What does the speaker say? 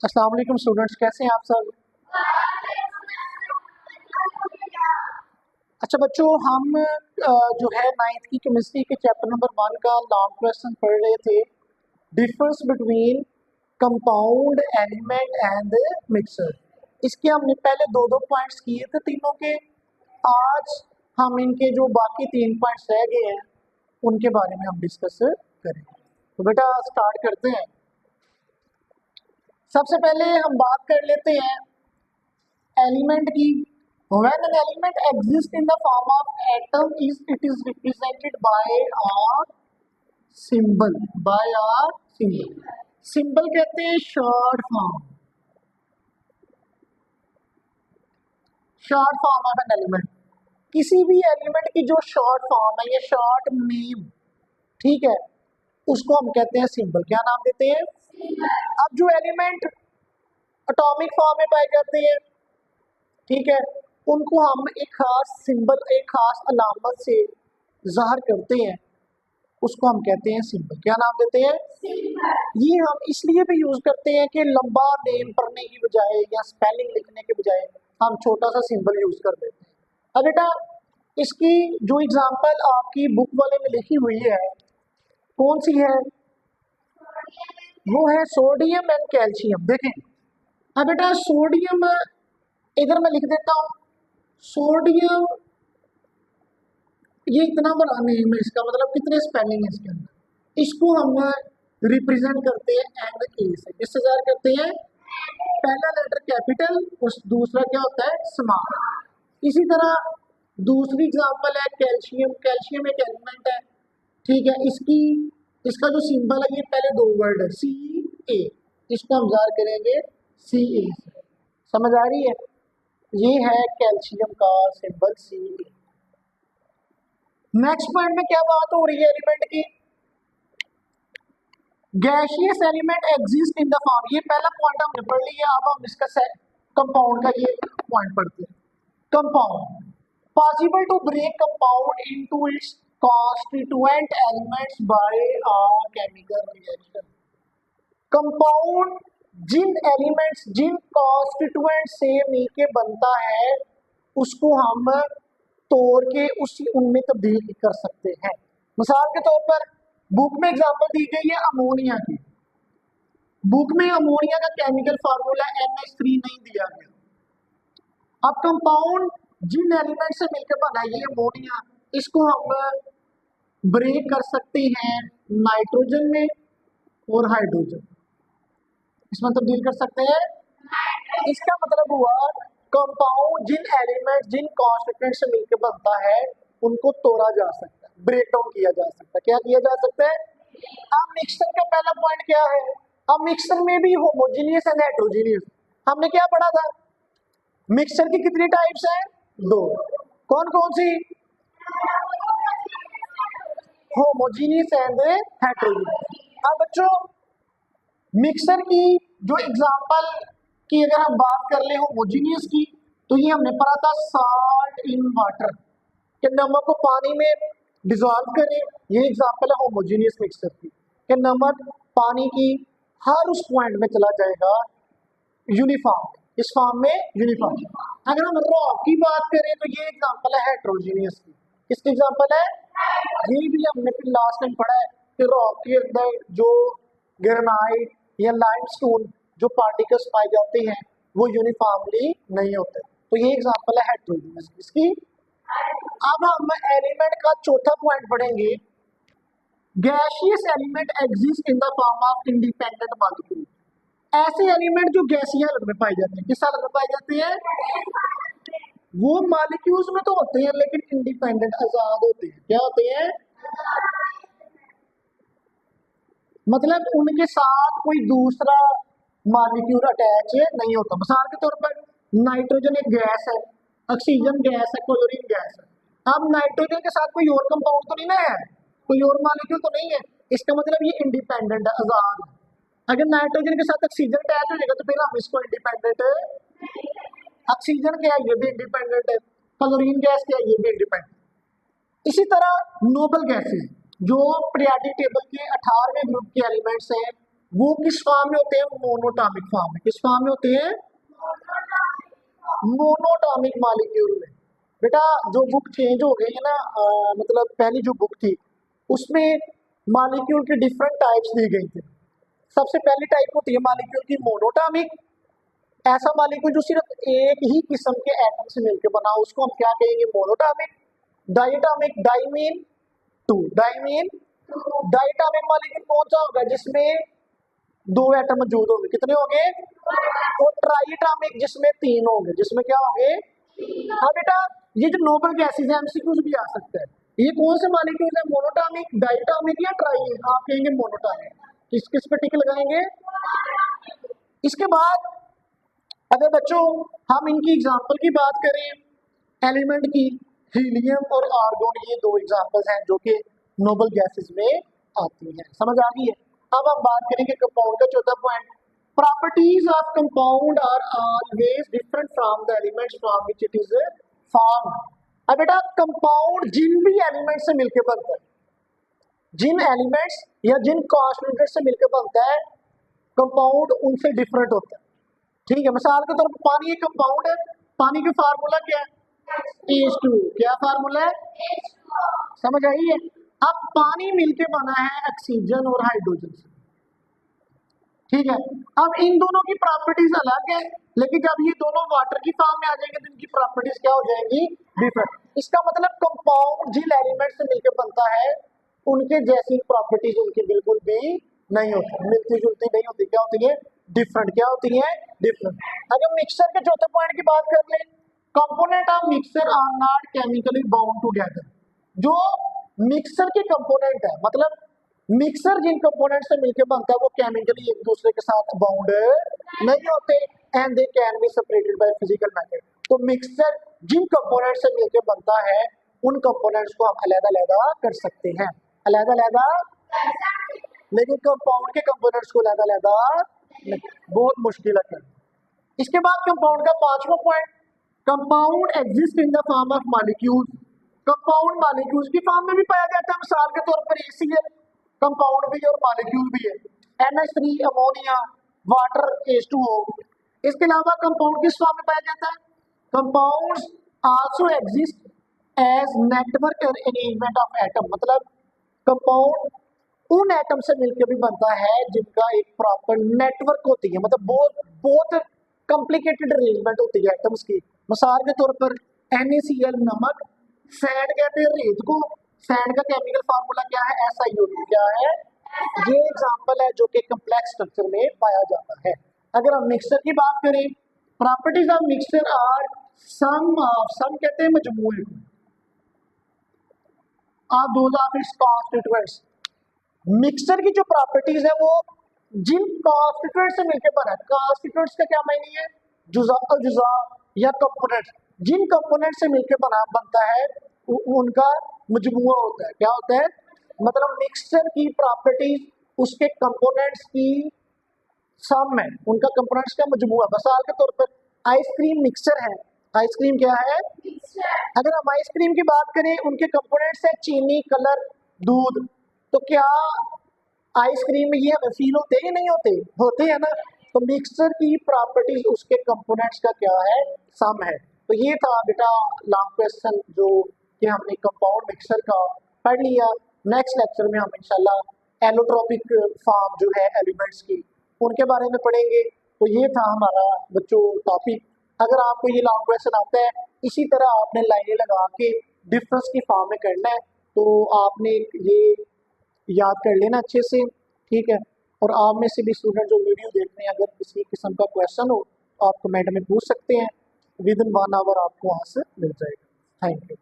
अस्सलाम वालेकुम स्टूडेंट्स, कैसे हैं आप सब। अच्छा बच्चों, हम जो है नाइन्थ की केमिस्ट्री के चैप्टर नंबर 1 का लॉन्ग क्वेश्चन पढ़ रहे थे। Difference between compound element and mixer. इसके हमने पहले दो दो पॉइंट्स किए थे तीनों के। आज हम इनके जो बाकी 3 पॉइंट्स रह गए हैं उनके बारे में हम डिस्कस करेंगे। तो बेटा स्टार्ट करते हैं। सबसे पहले हम बात कर लेते हैं एलिमेंट की। When an element exists in the form of atom, it is represented by a symbol. By a symbol. Symbol कहते हैं short form. Short form of an element. किसी भी एलिमेंट की जो शॉर्ट फॉर्म है या शॉर्ट नेम, ठीक है, उसको हम कहते हैं सिंबल। क्या नाम देते हैं? अब जो एलिमेंट एटॉमिक फॉर्म में पाए जाते हैं, ठीक है, उनको हम एक खास सिंबल, एक खास अलामत से ज़ाहिर करते हैं, उसको हम कहते हैं सिंबल। क्या नाम देते हैं? ये हम इसलिए भी यूज़ करते हैं कि लंबा नेम पढ़ने की बजाय या स्पेलिंग लिखने के बजाय हम छोटा सा सिंबल यूज़ कर देते हैं। अब बेटा इसकी जो एग्जांपल आपकी बुक वाले में लिखी हुई है कौन सी है? वो है सोडियम एंड कैल्शियम। देखें, अब बेटा सोडियम इधर मैं लिख देता हूँ सोडियम, ये इतना बड़ा नेम है, इसका मतलब कितने स्पेलिंग है इसके अंदर। इसको हम रिप्रेजेंट करते हैं एंड ए से। किससे ज़ाहिर करते हैं? पहला लेटर कैपिटल और दूसरा क्या होता है? स्मॉल। इसी तरह दूसरी एग्जांपल है कैल्शियम। कैल्शियम एक एलिमेंट है, ठीक है, इसका जो सिंबल है ये पहले दो वर्ड है सी ए, इसको हम ज़ाहिर करेंगे सी ए से। समझ आ रही है? ये है कैल्शियम का सिंबल सी ए। नेक्स्ट पॉइंट में क्या बात हो रही है एलिमेंट की? Gaseous element exist in the form. ये पहला पॉइंट हमने पढ़ लिया। अब हम इसका कंपाउंड का ये पॉइंट पढ़ते हैं। Compound possible to break compound into its constituent elements by a chemical reaction. Compound जिन एलिमेंट्स, जिन कॉन्स्टिट्यूएंट से मिलके बनता है उसको हम तोड़ के उनमें तब्दील कर सकते हैं। मिसाल के तौर पर बुक में एग्जांपल दी गई है अमोनिया की। बुक में अमोनिया का केमिकल फार्मूला NH3 नहीं दिया गया। अब कंपाउंड जिन एलिमेंट से मिलकर बना ये अमोनिया, इसको हम ब्रेक कर सकते हैं नाइट्रोजन में और हाइड्रोजन, इसमें तब्दील कर सकते हैं। इसका मतलब हुआ कंपाउंड जिन एलिमेंट, जिन कॉन्स्टिट्यूएंट से मिलकर बनता है उनको तोड़ा जा सकता है, ब्रेक डाउन किया जा सकता है। क्या किया जा सकता है? अब मिक्सचर का पहला पॉइंट क्या है? अब मिक्सचर में भी होमोजेनियस एंड हेटेरोजेनियस। हमने क्या पढ़ा था? मिक्सचर की कितनी टाइप्स हैं? 2। कौन कौन सी? Homogeneous and heterogeneous. अब बच्चों मिक्सचर की जो एग्जांपल की अगर हम बात कर ले होमोजेनियस की, तो ये हमने पढ़ा था साल्ट इन वाटर, कि नमक को पानी में डिसॉल्व करें। ये एग्जांपल है होमोजेनियस मिक्सचर की, कि नमक पानी की हर उस पॉइंट में चला जाएगा यूनिफॉर्म, इस फॉर्म में यूनिफॉर्म। अगर हम रॉक की बात करें तो ये एग्जांपल है हेटेरोजेनियस की। किसकी एग्जांपल है? ये भी हमने फिर लास्ट टाइम पढ़ा है कि रॉक के अंदर जो ग्रेनाइट या लाइमस्टोन जो पार्टिकल्स पाए जाते हैं वो यूनिफॉर्मली नहीं होते। तो ये एग्जांपल है हेटेरोजेनियस किसकी। अब हम एलिमेंट का चौथा पॉइंट पढ़ेंगे। Gaseous element exist in the form of independent molecule. ऐसे एलिमेंट जो गैसीय हालत में पाए जाते हैं। किस हालत में पाए जाते हैं? वो मॉलिक्यूल्स में तो होते हैं लेकिन इंडिपेंडेंट, आजाद होते हैं। क्या होते हैं? मतलब उनके साथ कोई दूसरा मॉलिक्यूल अटैच नहीं होता। मिसाल के तौर पर नाइट्रोजन एक गैस है, ऑक्सीजन गैस है, क्लोरीन गैस है। अब नाइट्रोजन के साथ कोई और कंपाउंड तो नहीं ना है, कोई और मॉलिक्यूल तो नहीं है, इसका मतलब ये इंडिपेंडेंट है, आजाद है। अगर नाइट्रोजन के साथ ऑक्सीजन अटैच हो जाएगा तो फिर हम इसको इंडिपेंडेंट, ऑक्सीजन क्या है ये भी इंडिपेंडेंट है, क्लोरीन गैस क्या है ये भी इंडिपेंडेंट। इसी तरह नोबल गैसेस जो पीरियोडिक टेबल के 18वें ग्रुप के एलिमेंट्स हैं, वो किस फॉर्म में होते हैं? मोनोटॉमिक फॉर्म में। किस फॉर्म में होते हैं? मोनोटॉमिक मॉलिक्यूल में। बेटा जो बुक चेंज हो गई है ना, मतलब पहली जो बुक थी उसमें मॉलिक्यूल की डिफरेंट टाइप्स दी गई थी। सबसे पहली टाइप होती है मॉलिक्यूल की मोनोटॉमिक। ऐसा मॉलिक्यूल जो सिर्फ एक ही किस्म के एटम से मिलकर बना हो उसको हम क्या कहेंगे? Monoatomic. Diatomic, di mean two, di mean diatomic molecule कौन सा होगा? जिसमें दो एटम मौजूद होंगे। कितने होंगे? और ट्राइटॉमिक जिसमें तीन होंगे। जिसमें क्या होंगे? हाँ बेटा, ये जो नोबल गैसेज है एमसीक्यूज भी आ सकता है। ये कौन से मॉलिक्यूल है? मोनोटॉमिक, डाइटॉमिक या ट्राई? आप कहेंगे मोनोटॉमिक। किस किस पे टिक लगाएंगे? इसके बाद अगर बच्चों हम इनकी एग्जांपल की बात करें एलिमेंट की, हीलियम और आर्गोन ये दो एग्जांपल्स हैं जो कि नोबल गैसेस में आती हैं। समझ आ गई है? अब हम बात करेंगे कंपाउंड का चौथा point. Properties of compound are always different from the elements from which it is form. अब बेटा कंपाउंड जिन भी एलिमेंट से मिलकर बनता है, जिन एलिमेंट्स या जिन कॉन्स्टिट्यूएंट से मिलकर बनता है कंपाउंड उनसे डिफरेंट होता है। ठीक है, मिसाल के तौर पर पानी एक कंपाउंड है। पानी का फार्मूला क्या है? H2। क्या फार्मूला है? समझ आई है? अब पानी मिलके बना है ऑक्सीजन और हाइड्रोजन से। ठीक है, अब इन दोनों की प्रॉपर्टीज अलग है, लेकिन जब ये दोनों वाटर की फॉर्म में आ जाएंगे तो इनकी प्रॉपर्टीज क्या हो जाएंगी? डिफरेंट। इसका मतलब कंपाउंड जिन एलिमेंट से मिलकर बनता है उनके जैसी प्रॉपर्टीज उनकी बिल्कुल भी नहीं होती, मिलती जुलती नहीं होती। क्या होती है? डिफरेंट। क्या होती है? डिफरेंट। अगर मिक्सचर के चौथे पॉइंट की बात कर ले, component of mixture are not chemically bound together. जो मिक्सचर के कंपोनेंट है, मतलब मिक्सर जिन कंपोनेंट से मिलकर बनता है वो केमिकली एक दूसरे के साथ बाउंड नहीं होते and they can be separated by physical method. तो मिक्सचर जिन कंपोनेंट से मिलकर बनता है उन कंपोनेंट्स को हम अलग-अलग कर सकते हैं, अलग-अलग, लेकिन कंपाउंड के कंपोनेंट्स को अलग-अलग बहुत मुश्किल है। इसके बाद कंपाउंड का पांचवा point, compound exist in the form of molecule. Compound molecules की फॉर्म में भी पाया जाता है। मिसाल के तौर पर HCl कंपाउंड भी है और मॉलिक्यूल भी है। NH3 ammonia, water H2O। इसके अलावा कंपाउंड किस फॉर्म में पाया जाता है? Compounds also exist as network arrangement of atom. मतलब कंपाउंड उन एटम से मिलकर भी बनता है जिनका एक प्रॉपर नेटवर्क होती है, मतलब बहुत बहुत कॉम्प्लिकेटेड अरेंजमेंट होती है एटम्स की। मिसाल के तौर पर NaCl नमक, सैंड कहते हैं रेत को। सैंड का केमिकल फार्मूला क्या है? SiO2। क्या है? ये एग्जांपल है जो कि कॉम्प्लेक्स स्ट्रक्चर में पाया जाता है। अगर हम मिक्सचर की बात करें, properties of mixture are sum of, sum कहते हैं मजमूए को, of those of its constituents. Mixture की जो प्रॉपर्टीज है वो जिन कॉन्स्टिट्यूएंट से मिलकर बना है। कॉन्स्टिट्यूएंट्स का क्या मायने है? जुज़ा जुज़ा या कंपोनेंट। जिन कंपोनेंट से मिलकर बनता है उनका मजमूआ होता है। क्या होता है? मतलब मिक्सचर की प्रॉपर्टीज उसके कंपोनेंट्स की सम है, उनका कंपोनेंट्स का मजमूआ। मिसाल के तौर पर आइसक्रीम मिक्सचर है। आइसक्रीम क्या है? अगर हम आइसक्रीम की बात करें उनके कंपोनेंट्स है चीनी, कलर, दूध। तो क्या आइसक्रीम में ये हमें फील होते हैं या नहीं होते? होते हैं ना। तो मिक्सचर की प्रॉपर्टीज उसके कंपोनेंट्स का क्या है? सम है। तो ये था बेटा लॉन्ग क्वेश्चन जो कि हमने कंपाउंड मिक्सचर का पढ़ लिया। नेक्स्ट लेक्चर में हम इंशाल्लाह एलोट्रोपिक फॉर्म जो है एलिमेंट्स की उनके बारे में पढ़ेंगे। तो ये था हमारा बच्चों टॉपिक। अगर आपको ये लॉन्ग क्वेश्चन आता है इसी तरह आपने लाइनें लगा के डिफरेंस की फॉर्म में करना है, तो आपने ये याद कर लेना अच्छे से। ठीक है, और आप में से भी स्टूडेंट जो वीडियो देख रहे हैं अगर किसी किस्म का क्वेश्चन हो तो आप कमेंट में पूछ सकते हैं। विद इन 1 आवर आपको आंसर मिल जाएगा। Thank you.